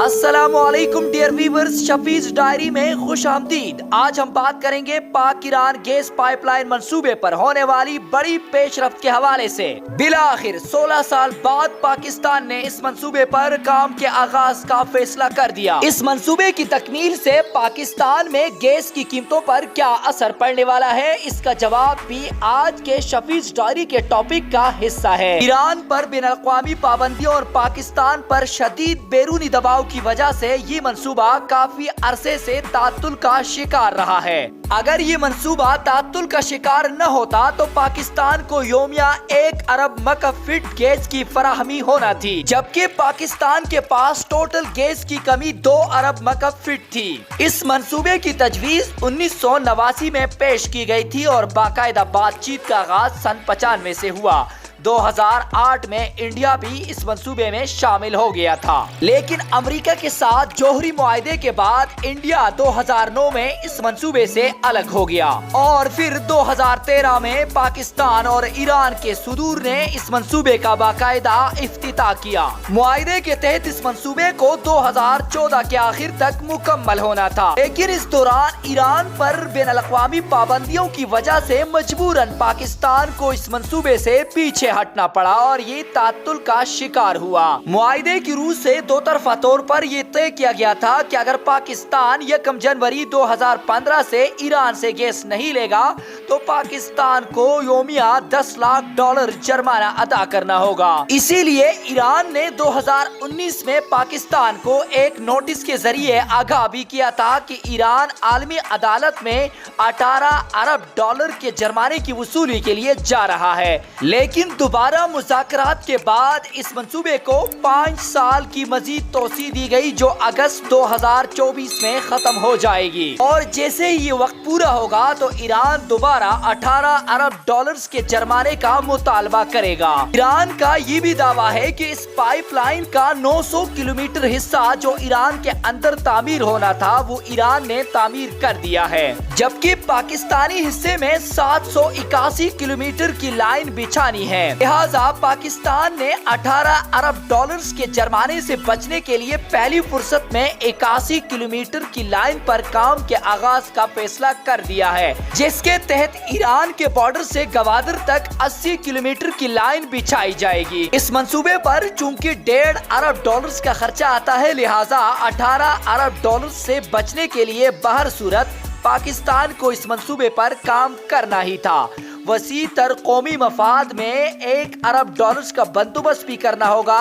السلام علیکم dear viewers, شفیز diary میں خوش آمدید۔ آج ہم بات کریں گے پاک ایران گیس پائپ لائن منصوبے پر ہونے والی بڑی پیش رفت کے حوالے سے۔ بالآخر 16 سال بعد پاکستان نے اس منصوبے پر کام کے آغاز کا فیصلہ کر دیا۔ اس منصوبے کی تکمیل سے پاکستان میں گیس کی قیمتوں پر کیا اثر پڑنے والا ہے، اس کا جواب بھی آج کے شفیز ڈائری کے ٹاپک کا حصہ ہے۔ ایران پر بین الاقوامی پابندیوں اور پاکستان پر شدید بیرونی دباؤ کی وجہ سے یہ منصوبہ کافی عرصے سے تعطل کا شکار رہا ہے۔ اگر یہ منصوبہ تعطل کا شکار نہ ہوتا تو پاکستان کو یومیہ 1 ارب مکعب فٹ گیس کی فراہمی ہونا تھی، جبکہ پاکستان کے پاس ٹوٹل گیس کی کمی 2 ارب مکعب فٹ تھی۔ اس منصوبے کی تجویز 1989 میں پیش کی گئی تھی اور باقاعدہ بات چیت کا آغاز سن 95 سے ہوا۔ 2008 میں انڈیا بھی اس منصوبے میں شامل ہو گیا تھا، لیکن امریکہ کے ساتھ جوہری معاہدے کے بعد انڈیا 2009 میں اس منصوبے سے الگ ہو گیا اور پھر 2013 میں پاکستان اور ایران کے صدور نے اس منصوبے کا باقاعدہ افتتاح کیا۔ معاہدے کے تحت اس منصوبے کو 2014 کے آخر تک مکمل ہونا تھا، لیکن اس دوران ایران پر بین الاقوامی پابندیوں کی وجہ سے مجبوراً پاکستان کو اس منصوبے سے پیچھے ہٹنا پڑا اور یہ تعطل کا شکار ہوا۔ معاہدے کی روح سے دو طرفہ طور پر یہ طے کیا گیا تھا کہ اگر پاکستان 1 جنوری 2015 سے ایران سے گیس نہیں لے گا تو پاکستان کو یومیہ $10 لاکھ جرمانہ ادا کرنا ہوگا۔ اسی لیے ایران نے 2019 میں پاکستان کو ایک نوٹس کے ذریعے آگاہ بھی کیا تھا کہ ایران عالمی عدالت میں $18 ارب کے جرمانے کی وصولی کے لیے جا رہا ہے، لیکن دوبارہ مذاکرات کے بعد اس منصوبے کو 5 سال کی مزید توسیع دی گئی جو اگست 2024 میں ختم ہو جائے گی، اور جیسے ہی یہ وقت پورا ہوگا تو ایران دوبارہ $18 ارب کے جرمانے کا مطالبہ کرے گا۔ ایران کا یہ بھی دعویٰ ہے کہ اس پائپ لائن کا 900 کلومیٹر حصہ جو ایران کے اندر تعمیر ہونا تھا وہ ایران نے تعمیر کر دیا ہے، جبکہ پاکستانی حصے میں 781 کلومیٹر کی لائن بچھانی ہے۔ لہٰذا پاکستان نے $18 ارب کے جرمانے سے بچنے کے لیے پہلی فرصت میں 81 کلومیٹر کی لائن پر کام کے آغاز کا فیصلہ کر دیا ہے، جس کے تحت ایران کے بارڈر سے گوادر تک 80 کلومیٹر کی لائن بچھائی جائے گی۔ اس منصوبے پر چونکہ $1.5 ارب کا خرچہ آتا ہے، لہٰذا $18 ارب سے بچنے کے لیے بہر صورت پاکستان کو اس منصوبے پر کام کرنا ہی تھا۔ وسیع تر قومی مفاد میں $1 ارب کا بندوبست بھی کرنا ہوگا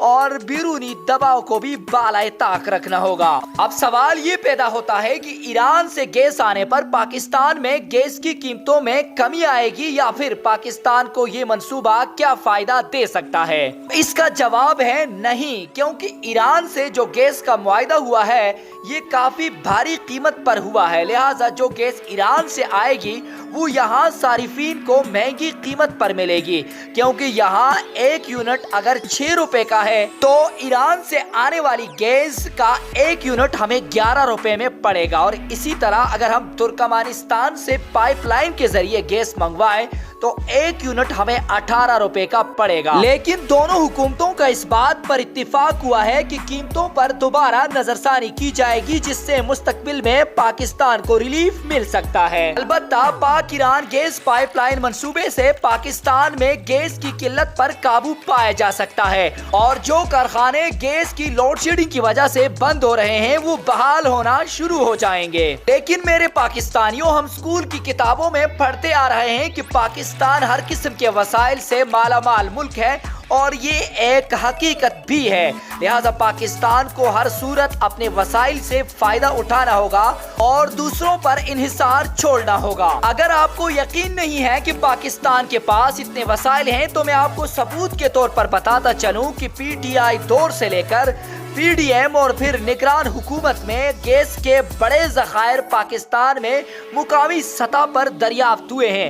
اور بیرونی دباؤ کو بھی بالائے طاق رکھنا ہوگا۔ اب سوال یہ پیدا ہوتا ہے کہ ایران سے گیس آنے پر پاکستان میں گیس کی قیمتوں میں کمی آئے گی یا پھر پاکستان کو یہ منصوبہ کیا فائدہ دے سکتا ہے؟ اس کا جواب ہے نہیں، کیونکہ ایران سے جو گیس کا معاہدہ ہوا ہے یہ کافی بھاری قیمت پر ہوا ہے، لہٰذا جو گیس ایران سے آئے گی وہ یہاں صارفین کو مہنگی قیمت پر ملے گی، کیونکہ یہاں 1 یونٹ اگر $6 کا ہے تو ایران سے آنے والی گیس کا 1 یونٹ ہمیں $11 میں پڑے گا، اور اسی طرح اگر ہم ترکمانستان سے پائپ لائن کے ذریعے گیس منگوائیں تو 1 یونٹ ہمیں $18 کا پڑے گا۔ لیکن دونوں حکومتوں کا اس بات پر اتفاق ہوا ہے کہ قیمتوں پر دوبارہ نظر ثانی کی جائے گی، جس سے مستقبل میں پاکستان کو ریلیف مل سکتا ہے۔ البتہ پاک ایران گیس پائپ لائن منصوبے سے پاکستان میں گیس کی قلت پر قابو پایا جا سکتا ہے، اور جو کارخانے گیس کی لوڈ شیڈنگ کی وجہ سے بند ہو رہے ہیں وہ بحال ہونا شروع ہو جائیں گے۔ لیکن میرے پاکستانیوں، ہم اسکول کی کتابوں میں پڑھتے آ رہے ہیں کہ پاکستان ہر قسم کے وسائل سے مالا مال ملک ہے، اور یہ ایک حقیقت بھی ہے، لہذا پاکستان کو ہر صورت اپنے وسائل سے فائدہ اٹھانا ہوگا اور دوسروں پر انحصار چھوڑنا ہوگا۔ اگر آپ کو یقین نہیں ہے کہ پاکستان کے پاس اتنے وسائل ہیں تو میں آپ کو ثبوت کے طور پر بتاتا چلوں کہ PTI دور سے لے کر PDM اور پھر نگران حکومت میں گیس کے بڑے ذخائر پاکستان میں مقامی سطح پر دریافت ہوئے ہیں،